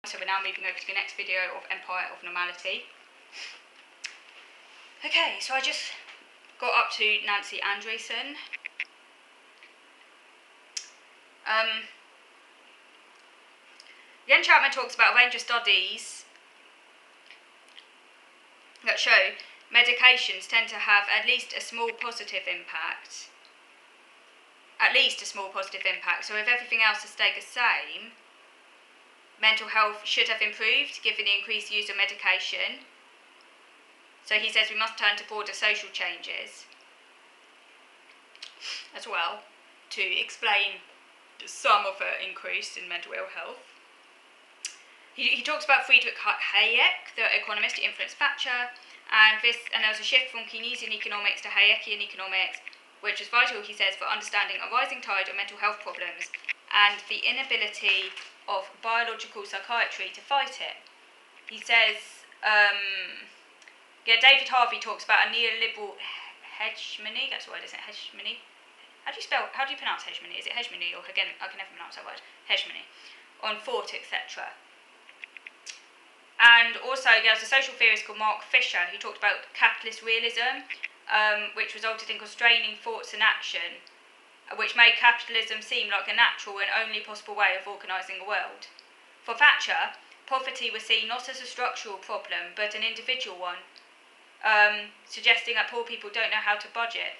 So we're now moving over to the next video of Empire of Normality. Okay, so I just got up to Nancy Andreasen. Jen Chapman talks about a range of studies that show medications tend to have at least a small positive impact. So if everything else has stayed the same, mental health should have improved given the increased use of medication. So he says we must turn to broader social changes as well to explain some of the increase in mental ill health. He talks about Friedrich Hayek, the economist who influenced Thatcher, and there was a shift from Keynesian economics to Hayekian economics, which was vital, he says, for understanding a rising tide of mental health problems and the inability of biological psychiatry to fight it. He says, David Harvey talks about a neoliberal hegemony. That's the word, isn't it? Hegemony. How do you pronounce hegemony? Is it hegemony or again? I can never pronounce that word. Hegemony on thought, etc. And also, there's a social theorist called Mark Fisher who talked about capitalist realism, which resulted in constraining thoughts and action, which made capitalism seem like a natural and only possible way of organising the world. For Thatcher, poverty was seen not as a structural problem, but an individual one, suggesting that poor people don't know how to budget,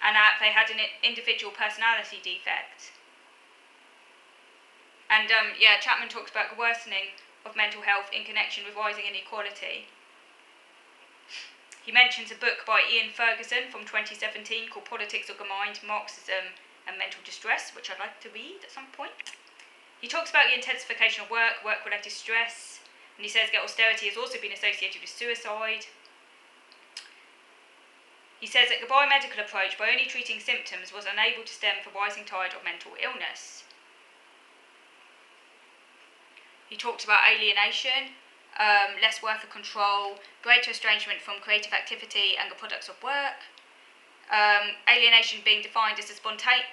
and that they had an individual personality defect. And Chapman talks about the worsening of mental health in connection with rising inequality. He mentions a book by Ian Ferguson from 2017 called Politics of the Mind, Marxism and Mental Distress, which I'd like to read at some point. He talks about the intensification of work-related stress, and he says that austerity has also been associated with suicide. He says that the biomedical approach, by only treating symptoms, was unable to stem the rising tide of mental illness. He talked about alienation, less worth of control, greater estrangement from creative activity and the products of work. Alienation being defined as a spontaneous...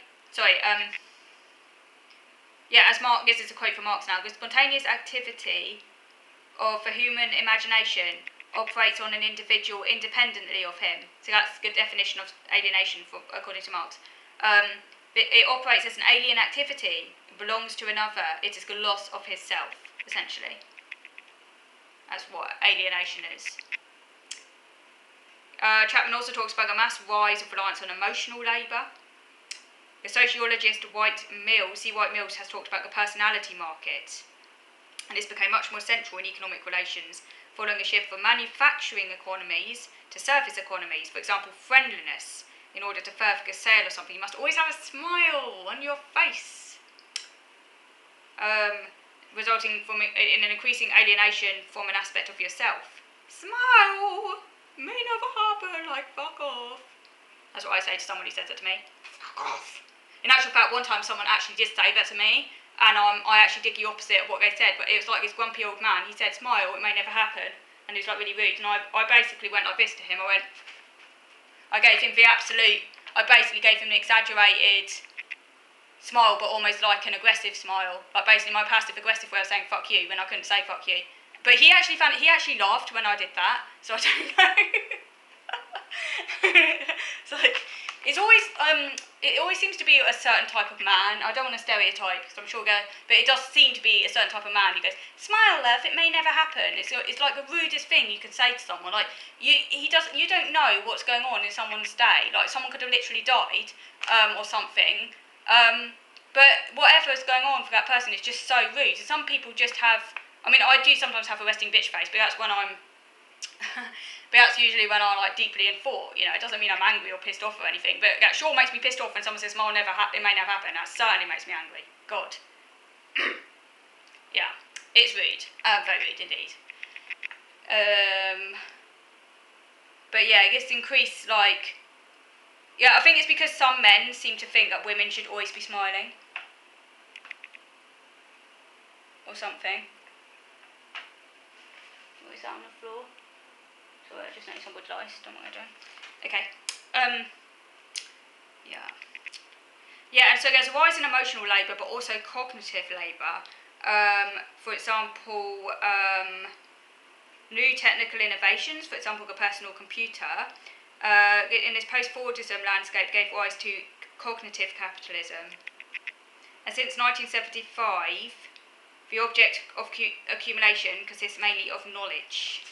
this is a quote from Marx now. The spontaneous activity of the human imagination operates on an individual independently of him. So that's the definition of alienation according to Marx. It operates as an alien activity, belongs to another. It is the loss of his self, essentially. That's what alienation is. Chapman also talks about the mass rise of reliance on emotional labour. The sociologist C. White Mills, has talked about the personality market, and this became much more central in economic relations following a shift from manufacturing economies to service economies. For example, friendliness. In order to further a sale or something, you must always have a smile on your face, resulting in an increasing alienation from an aspect of yourself. Smile may never happen, like fuck off. That's what I say to someone who says that to me. Fuck off. In actual fact, one time someone actually did say that to me, and I actually did the opposite of what they said, but it was like this grumpy old man. He said, smile, it may never happen, and he was like really rude, and I basically went like this to him. I basically gave him the exaggerated smile, but almost like an aggressive smile. Like basically my passive aggressive way of saying fuck you when I couldn't say fuck you. But he actually laughed when I did that, so I don't know. So it always seems to be a certain type of man. I don't want to stereotype because I'm sure but it does seem to be a certain type of man who goes, smile love, it may never happen. It's like the rudest thing you can say to someone. Like you don't know what's going on in someone's day. Like someone could have literally died or something. But whatever's going on for that person is just so rude. So some people just have, I do sometimes have a resting bitch face, but that's when but that's usually when I'm like deeply in thought. You know, it doesn't mean I'm angry or pissed off or anything, but that sure makes me pissed off when someone says smile it may never happen. That certainly makes me angry. God. Yeah, it's rude. Very rude indeed. But yeah, this increase I think it's because some men seem to think that women should always be smiling. Or something. What is that on the floor? Sorry, I just noticed some wood lice. Don't know what I'm doing. Okay. Yeah, and so there's a rise in emotional labour, but also cognitive labour, For example, new technical innovations, for example, the personal computer, in this post-Fordism landscape gave rise to cognitive capitalism. And since 1975, the object of accumulation consists mainly of knowledge.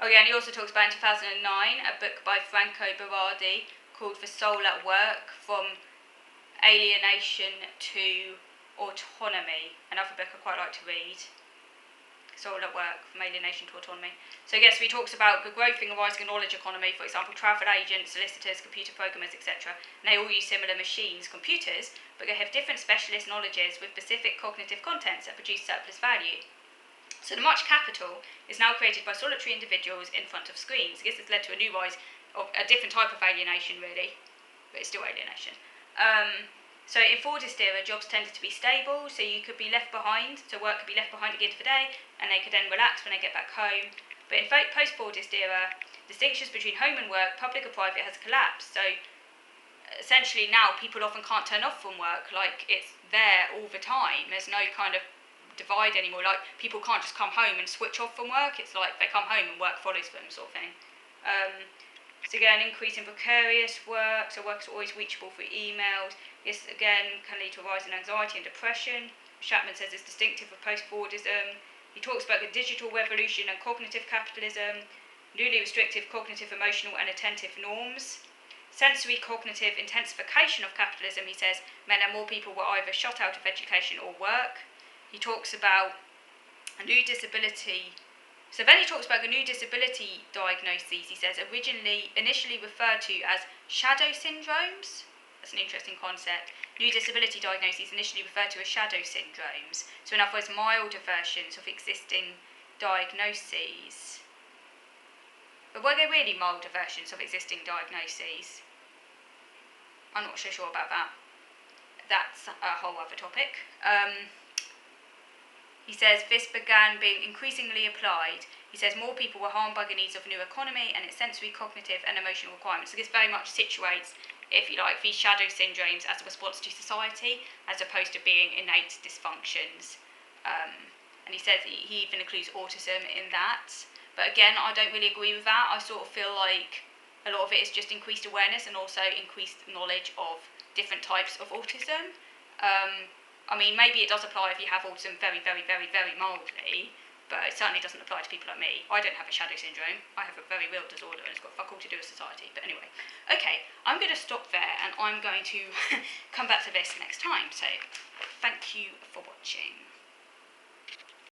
And he also talks about in 2009 a book by Franco Berardi called The Soul at Work, From Alienation to Autonomy, another book I quite like to read. Soul at Work, From Alienation to Autonomy. So yes, he talks about the growth and rising knowledge economy, for example, travel agents, solicitors, computer programmers, etc. And they all use similar machines, computers, but they have different specialist knowledges with specific cognitive contents that produce surplus value. So the much capital is now created by solitary individuals in front of screens. This has led to a new rise of a different type of alienation, really, but it's still alienation. So in Fordist era, jobs tended to be stable, so you could be left behind, so work could be left behind at the end of the day, and they could then relax when they get back home. But in post-Fordist era, distinctions between home and work, public or private, has collapsed. So essentially now people often can't turn off from work, like it's there all the time. There's no kind of divide anymore, like people can't just come home and switch off from work. It's like they come home and work follows them, sort of thing. So again, increase in precarious work, so work is always reachable through emails. This again can lead to a rise in anxiety and depression. Chapman says it's distinctive of post-Fordism. He talks about the digital revolution and cognitive capitalism, newly restrictive cognitive, emotional and attentive norms. Sensory cognitive intensification of capitalism, he says, meant that more people were either shut out of education or work. He talks about a new disability. So then he talks about the new disability diagnoses, he says, initially referred to as shadow syndromes. That's an interesting concept. New disability diagnoses initially referred to as shadow syndromes. So in other words, milder versions of existing diagnoses. But were they really milder versions of existing diagnoses? I'm not so sure about that. That's a whole other topic. He says this began being increasingly applied. He says more people were harmed by the needs of new economy and its sensory, cognitive and emotional requirements. So this very much situates, if you like, these shadow syndromes as a response to society, as opposed to being innate dysfunctions. And he says he even includes autism in that. But again, I don't really agree with that. I sort of feel like a lot of it is just increased awareness and also increased knowledge of different types of autism. I mean, maybe it does apply if you have autism very, very, very, very mildly, but it certainly doesn't apply to people like me. I don't have a shadow syndrome. I have a very real disorder and it's got fuck all to do with society. But anyway, okay, I'm going to stop there and I'm going to come back to this next time. So, thank you for watching.